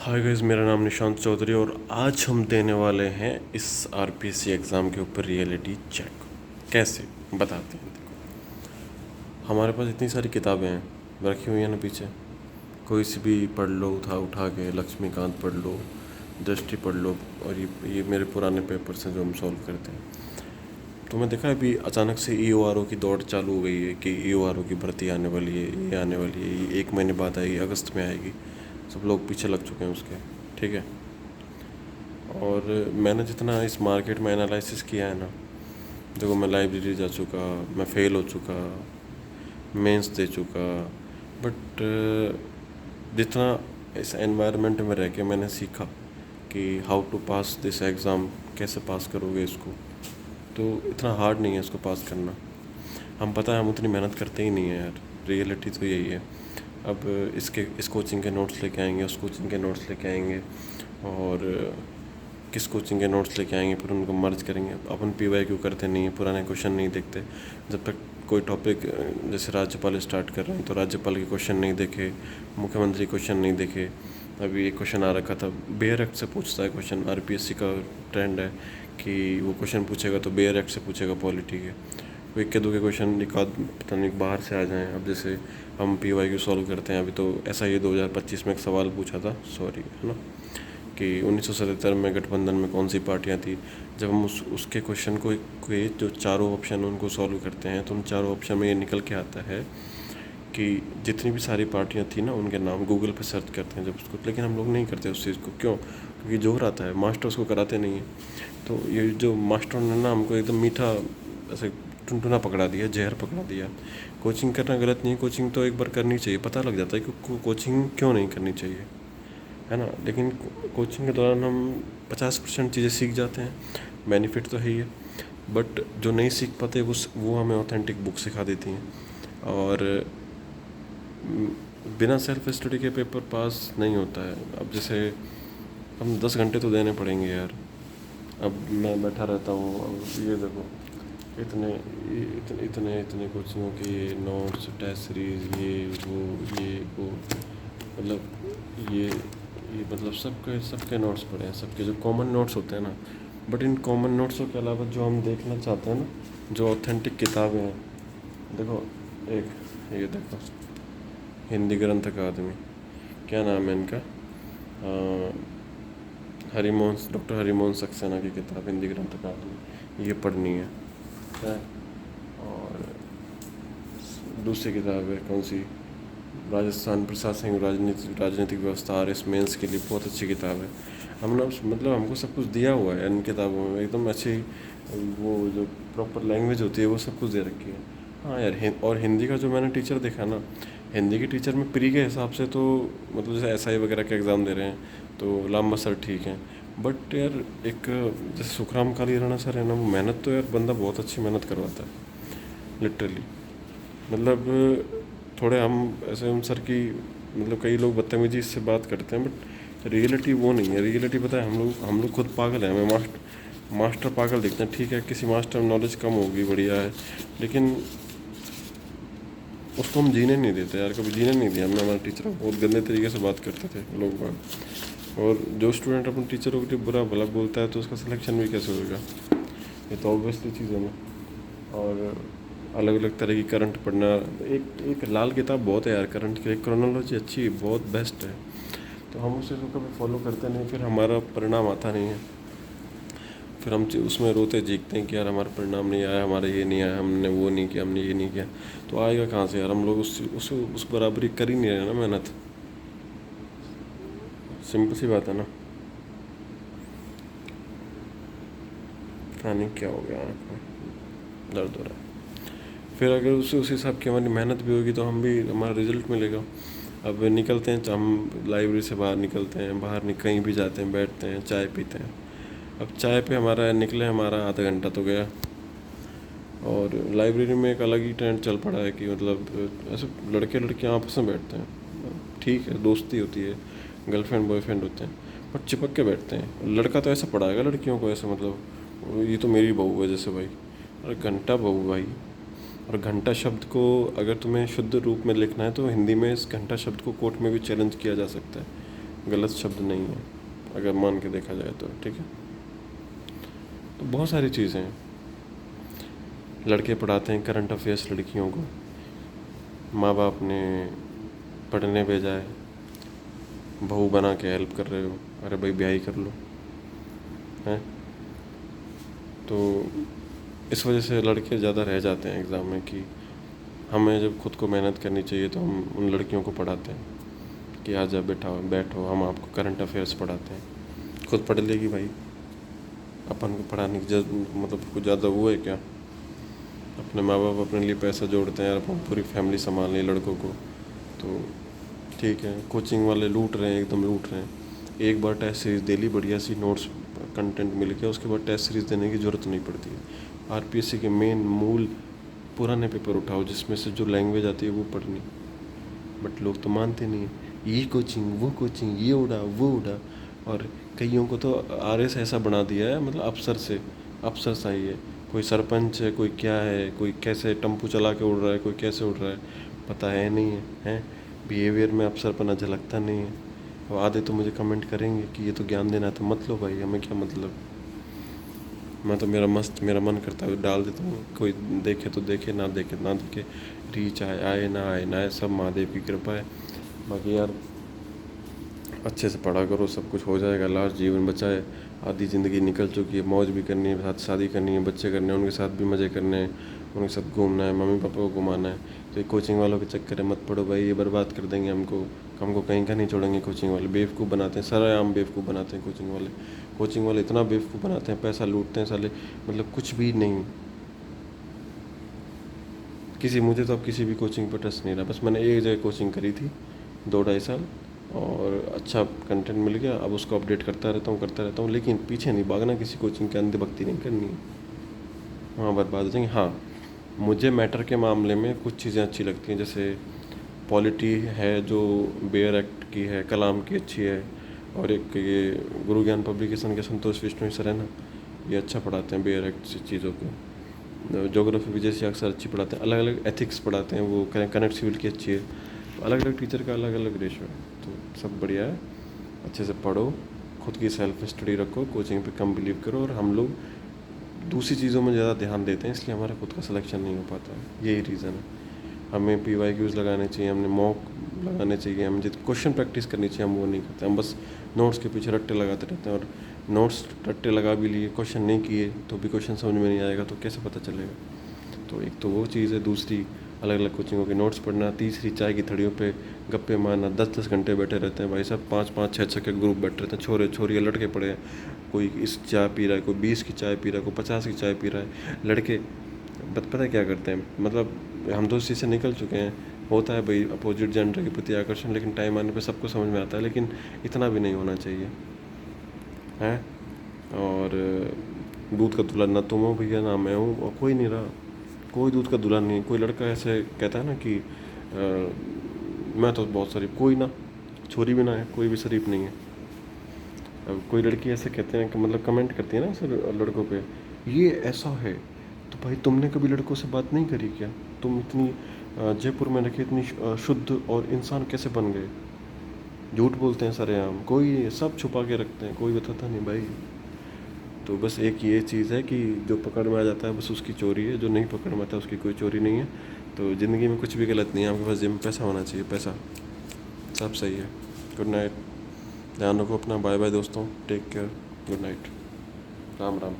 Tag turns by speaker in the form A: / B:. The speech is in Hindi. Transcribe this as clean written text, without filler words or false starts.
A: हाय गाइस, मेरा नाम निशांत चौधरी और आज हम देने वाले हैं इस आरपीएससी एग्ज़ाम के ऊपर रियलिटी चेक। कैसे बताते हैं। देखो, हमारे पास इतनी सारी किताबें हैं रखी हुई हैं ना पीछे। कोई सी भी पढ़ लो, उठा के लक्ष्मीकांत पढ़ लो, दृष्टि पढ़ लो। और ये मेरे पुराने पेपर्स हैं जो हम सॉल्व करते हैं। तो मैं देखा अभी अचानक से ईओआरओ की दौड़ चालू हो गई है कि ईओआरओ की भर्ती आने वाली है, ये आने वाली है, ये 1 महीने बाद आएगी, अगस्त में आएगी। सब लोग पीछे लग चुके हैं उसके। ठीक है। और मैंने जितना इस मार्केट में एनालिसिस किया है ना, देखो मैं लाइब्रेरी जा चुका, मैं फेल हो चुका, मेंस दे चुका, बट जितना इस एनवायरनमेंट में रह के मैंने सीखा कि how to pass this exam, कैसे पास करोगे इसको, तो इतना हार्ड नहीं है इसको पास करना। हम पता है हम उतनी मेहनत करते ही नहीं है यार। रियलिटी तो यही है। अब इस कोचिंग के नोट्स लेके आएंगे, उस कोचिंग के नोट्स लेके आएंगे, और किस कोचिंग के नोट्स लेके आएंगे, फिर उनको मर्ज करेंगे। अपन पीवाईक्यू करते नहीं है, पुराने क्वेश्चन नहीं देखते। जब तक कोई टॉपिक जैसे राज्यपाल स्टार्ट कर रहे हैं तो राज्यपाल के क्वेश्चन नहीं देखे, मुख्यमंत्री क्वेश्चन नहीं देखे। अभी एक क्वेश्चन आ रखा था, बेयर एक्ट से पूछता है क्वेश्चन। आरपीएससी का ट्रेंड है कि वो क्वेश्चन पूछेगा तो बेयर एक्ट से पूछेगा पॉलिटी के। वो इक्के दो के क्वेश्चन एक आध पता नहीं बाहर से आ जाएं। अब जैसे हम पीवाईक्यू सॉल्व करते हैं, अभी तो ऐसा ही 2025 में एक सवाल पूछा था, सॉरी है ना, कि 1977 में गठबंधन में कौन सी पार्टियां थी। जब हम उसके क्वेश्चन को के जो चारों ऑप्शन उनको सॉल्व करते हैं तो उन चारों ऑप्शन में ये निकल के आता है कि जितनी भी सारी पार्टियां थी ना उनके नाम गूगल पे सर्च करते हैं जब उसको। लेकिन हम लोग नहीं करते उस चीज़ को। क्यों? क्योंकि जोर आता है, मास्टर उसको कराते नहीं हैं। तो ये जो मास्टर ने ना हमको एकदम मीठा ऐसे टुनटुना पकड़ा दिया, जहर पकड़ा दिया। कोचिंग करना गलत नहीं है, कोचिंग तो एक बार करनी चाहिए, पता लग जाता है कि कोचिंग क्यों नहीं करनी चाहिए, है ना। लेकिन कोचिंग के दौरान हम 50% चीज़ें सीख जाते हैं, बेनिफिट तो है ही है। बट जो नहीं सीख पाते वो हमें ऑथेंटिक बुक सिखा देती हैं। और बिना सेल्फ स्टडी के पेपर पास नहीं होता है। अब जैसे हम 10 घंटे तो देने पड़ेंगे यार। अब मैं बैठा रहता हूँ, अब ये देखो इतने इतने इतने इतने कोचिंगों के ये नोट्स, टेस्ट सीरीज़, ये वो मतलब ये मतलब सबके नोट्स पड़े हैं, सबके जो कॉमन नोट्स होते हैं ना। बट इन कॉमन नोट्सों के अलावा जो हम देखना चाहते हैं ना, जो ऑथेंटिक किताबें हैं, देखो एक ये देखो, हिंदी ग्रंथ अकादमी, क्या नाम है इनका, हरिमोहन, डॉक्टर हरिमोहन सक्सेना की किताब हिंदी ग्रंथ अकादमी, ये पढ़नी है। और दूसरी किताब है कौन सी, राजस्थान प्रशासनिक राजनीतिक व्यवस्था आरएस मेंस के लिए, बहुत अच्छी किताब है। हम ना मतलब हमको सब कुछ दिया हुआ है इन किताबों में, एकदम अच्छी वो जो प्रॉपर लैंग्वेज होती है वो सब कुछ दे रखी है। हाँ यार, और हिंदी का जो मैंने टीचर देखा ना, हिंदी के टीचर में प्री के हिसाब से तो मतलब जैसे एसआई वगैरह के एग्ज़ाम दे रहे हैं तो लांबा सर ठीक है। बट यार एक जैसे सुखराम काली राणा सर है ना, वो मेहनत तो यार बंदा बहुत अच्छी मेहनत करवाता है लिटरली। मतलब थोड़े हम ऐसे हम सर की मतलब कई लोग बदतमीजी से बात करते हैं, बट रियलिटी वो नहीं है। रियलिटी पता है, हम लोग खुद पागल हैं, हमें मास्टर पागल दिखते हैं। ठीक है, किसी मास्टर में नॉलेज कम होगी, बढ़िया है, लेकिन उसको हम जीने नहीं देते यार, कभी जीने नहीं दिया हमने। हमारे टीचर बहुत गंदे तरीके से बात करते थे लोग बाग। और जो स्टूडेंट अपने टीचरों के लिए बुरा भला बोलता है तो उसका सिलेक्शन भी कैसे होगा, ये तो ऑब्वियसली चीज़ है ना। और अलग अलग तरह की करंट पढ़ना, एक लाल किताब बहुत है यार करंट की, क्रोनोलॉजी अच्छी बहुत बेस्ट है। तो हम उसे तो कभी फॉलो करते नहीं, फिर हमारा परिणाम आता नहीं है। फिर हम उसमें रोते जीखते हैं कि यार हमारा परिणाम नहीं आया, हमारा ये नहीं आया, हमने वो नहीं किया, हमने ये नहीं किया। तो आएगा कहाँ से यार, हम लोग उस बराबरी कर ही नहीं रहे ना मेहनत। सिंपल सी बात है ना। पता नहीं क्या हो गया, आँख में दर्द हो रहा है। फिर अगर उस हिसाब की हमारी मेहनत भी होगी तो हम भी, हमारा रिजल्ट मिलेगा। अब निकलते हैं, हम लाइब्रेरी से बाहर निकलते हैं, कहीं भी जाते हैं, बैठते हैं, चाय पीते हैं। अब चाय पे हमारा निकले, हमारा आधा घंटा तो गया। और लाइब्रेरी में एक अलग ही ट्रेंड चल पड़ा है कि मतलब ऐसे लड़के लड़कियाँ आपस में बैठते हैं। ठीक है, दोस्ती होती है, गर्लफ्रेंड बॉयफ्रेंड होते हैं, बट चिपक के बैठते हैं। लड़का तो ऐसा पढ़ाएगा लड़कियों को ऐसे, मतलब ये तो मेरी बहू है जैसे भाई। अरे घंटा बहू भाई। और घंटा शब्द को अगर तुम्हें शुद्ध रूप में लिखना है तो हिंदी में इस घंटा शब्द को कोर्ट में भी चैलेंज किया जा सकता है। गलत शब्द नहीं है अगर मान के देखा जाए तो, ठीक है। तो बहुत सारी चीज़ें हैं। लड़के पढ़ाते हैं करंट अफेयर्स लड़कियों को, माँ बाप ने पढ़ने भेजा है, बहू बना के हेल्प कर रहे हो, अरे भाई ब्याह ही कर लो, हैं। तो इस वजह से लड़के ज़्यादा रह जाते हैं एग्ज़ाम में कि हमें जब खुद को मेहनत करनी चाहिए तो हम उन लड़कियों को पढ़ाते हैं कि आजा बैठा बैठो हम आपको करंट अफेयर्स पढ़ाते हैं। खुद पढ़ लेगी भाई, अपन को पढ़ाने की मतलब कुछ ज़्यादा वो है क्या। अपने माँ बाप अपने लिए पैसा जोड़ते हैं और अपन पूरी फैमिली संभाल रहे लड़कों को, तो ठीक है। कोचिंग वाले लूट रहे हैं, एकदम लूट रहे हैं। एक बार टेस्ट सीरीज़ दे ली बढ़िया सी, नोट्स कंटेंट मिल गया, उसके बाद टेस्ट सीरीज़ देने की ज़रूरत नहीं पड़ती है। आरपीएससी के मेन मूल पुराने पेपर उठाओ जिसमें से जो लैंग्वेज आती है वो पढ़नी। बट लोग तो मानते नहीं है, ये कोचिंग वो कोचिंग, ये उड़ा वो उड़ा। और कईयों को तो आरएस ऐसा बना दिया है, मतलब अफसर सा ही है। कोई सरपंच है, कोई क्या है, कोई कैसे टम्पू चला के उड़ रहा है, कोई कैसे उड़ रहा है, पता है नहीं है, हैं। बिहेवियर में अफसरपना झलकता नहीं है। और आधे तो मुझे कमेंट करेंगे कि ये तो ज्ञान देना है, तो मत लो भाई, हमें क्या मतलब। मैं तो मेरा मन करता है डाल देता हूँ, कोई देखे तो देखे, ना देखे ना देखे, रीच आए ना आए ना आए, सब महादेव की कृपा है। बाकी यार अच्छे से पढ़ा करो, सब कुछ हो जाएगा। लास्ट जीवन बचा है, आधी ज़िंदगी निकल चुकी है, मौज भी करनी है, साथ शादी करनी है, बच्चे करने हैं, उनके साथ भी मज़े करने हैं, उनके साथ घूमना है, मम्मी पापा को घुमाना है। तो ये कोचिंग वालों के चक्कर है मत पड़ो भाई, ये बर्बाद कर देंगे हमको कहीं का नहीं छोड़ेंगे। कोचिंग वाले बेवकूफ़ बनाते हैं, सरेआम बेवकूफ़ बनाते हैं कोचिंग वाले इतना बेवकूफ़ बनाते हैं, पैसा लूटते हैं साले, मतलब कुछ भी नहीं। मुझे तो अब किसी भी कोचिंग पर ट्रस्ट नहीं रहा। बस मैंने एक जगह कोचिंग करी थी 2-2.5 साल, और अच्छा कंटेंट मिल गया, अब उसको अपडेट करता रहता हूँ, लेकिन पीछे नहीं भागना, किसी कोचिंग के अंधभक्ति नहीं करनी है, वहाँ बर्बाद हो जाएंगे। हाँ, मुझे मैटर के मामले में कुछ चीज़ें अच्छी लगती हैं, जैसे पॉलिटी है जो बेयर एक्ट की है, कलाम की अच्छी है, और एक ये गुरु ज्ञान पब्लिकेशन के संतोष विष्णु सर है ना, ये अच्छा पढ़ाते हैं बेयर एक्ट चीज़ों को। ज्योग्राफी विजय से अक्सर अच्छी पढ़ाते हैं, अलग अलग एथिक्स पढ़ाते हैं, वो कनेक्ट सिविल की अच्छी है। तो अलग अलग टीचर का अलग अलग रेशो है, तो सब बढ़िया है। अच्छे से पढ़ो, खुद की सेल्फ स्टडी रखो, कोचिंग पे कम बिलीव करो। और हम लोग दूसरी चीज़ों में ज़्यादा ध्यान देते हैं, इसलिए हमारा खुद का सिलेक्शन नहीं हो पाता है, यही रीज़न है। हमें PYQs लगाने चाहिए, हमने मॉक लगाने चाहिए, हम जित क्वेश्चन प्रैक्टिस करनी चाहिए, हम वो नहीं करते। हम बस नोट्स के पीछे रट्टे लगाते रहते हैं, और नोट्स रट्टे लगा भी लिए, क्वेश्चन नहीं किए तो भी क्वेश्चन समझ में नहीं आएगा, तो कैसे पता चलेगा। तो एक तो वो चीज़ है, दूसरी अलग अलग कोचिंगों के नोट्स पढ़ना, तीसरी चाय की थड़ियों पे गप्पे मारना। 10-10 घंटे बैठे रहते हैं भाई साहब, 5-5 6-6 के ग्रुप बैठे रहते हैं, छोरे छोरियाँ लड़के पड़े हैं, कोई इस चाय पी रहा है, कोई 20 की चाय पी रहा है, कोई 50 की चाय पी रहा है। लड़के पता है क्या करते हैं, मतलब हम तो उस चीज़ से निकल चुके हैं, होता है भाई अपोजिट जेंडर के प्रति आकर्षण, लेकिन टाइम आने पे सबको समझ में आता है, लेकिन इतना भी नहीं होना चाहिए, है। और दूध का दूल्हा ना तुम हो भैया ना मैं हूँ, और कोई नहीं रहा, कोई दूध का दूल्हा नहीं। कोई लड़का ऐसे कहता है ना कि मैं तो बहुत शरीफ, कोई ना, छोरी भी ना है, कोई भी शरीफ नहीं है। अब कोई लड़की ऐसे कहते हैं कि मतलब कमेंट करती है ना सर लड़कों पे, ये ऐसा है, तो भाई तुमने कभी लड़कों से बात नहीं करी क्या? तुम इतनी जयपुर में रखे, इतनी शुद्ध और इंसान कैसे बन गए? झूठ बोलते हैं सरेआम, कोई सब छुपा के रखते हैं, कोई बताता नहीं भाई। तो बस एक ये चीज़ है कि जो पकड़ में आ जाता है बस उसकी चोरी है, जो नहीं पकड़ में आता उसकी कोई चोरी नहीं है। तो ज़िंदगी में कुछ भी गलत नहीं है, आपके पास जिम पैसा होना चाहिए, पैसा सब सही है। गुड नाइट, ध्यान रखो अपना, बाय बाय दोस्तों, take care, good night, Ram Ram.